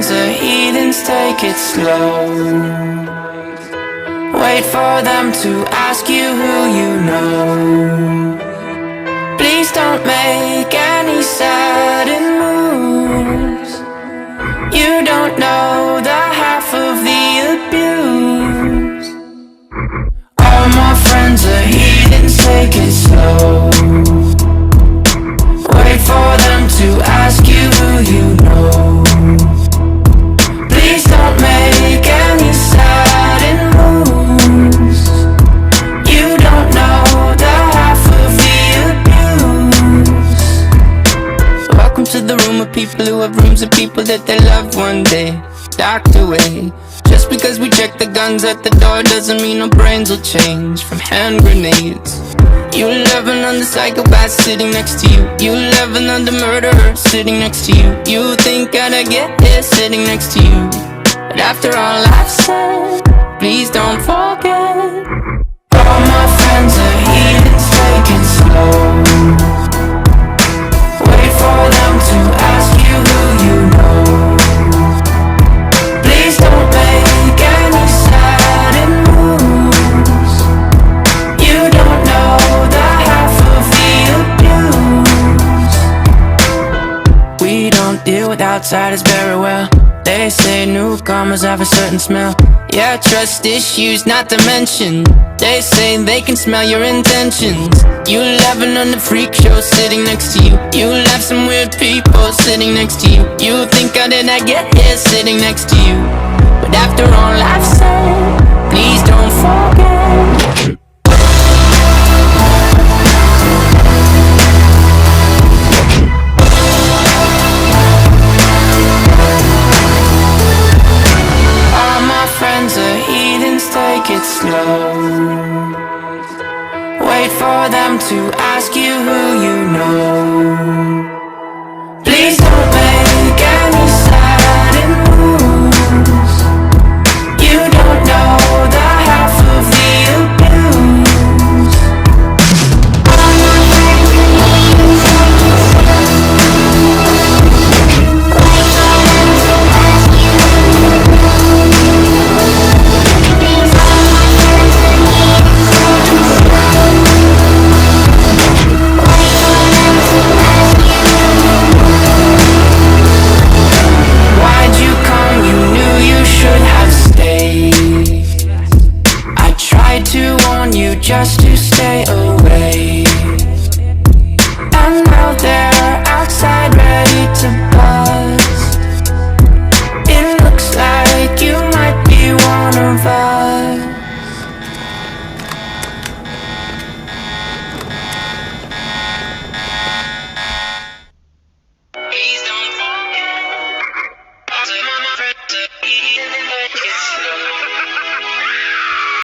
friends are heathens, take it slow. Wait for them to ask you who you know. Please don't make any sudden moves. You don't know the half of the abuse. All my friends are heathens, take it slow. Wait for them to ask you who you know. Please don't make any sudden moves. You don't know the half of the abuse. Welcome to the room of people who have rooms of people that they love one day docked away. Just because we check the guns at the door doesn't mean our brains will change from hand grenades. You loving on the psychopath sitting next to you. You loving on the murderer sitting next to you. You think I'd get here sitting next to you. But after all I've said, please don't forget. All my friends are heathens, take it slow. Wait for them to ask you who you know. Please don't make any sudden moves. You don't know the half of the abuse. We don't deal with outsiders very well. They say newcomers have a certain smell. Yeah, trust issues not to mention. They say they can smell your intentions. You laughing on the freak show sitting next to you. You laugh some weird people sitting next to you. You think how did I get here sitting next to you. But after all I've said, please don't forget. Friends are heathens, take it slow. Wait for them to ask you who you know. Please don't make any sudden moves. You don't know the half of the abuse. All my friends are heathens, take it slow. Wait for them to ask you who you know. Why'd you come? You knew you should have stayed. I tried to warn you just to stay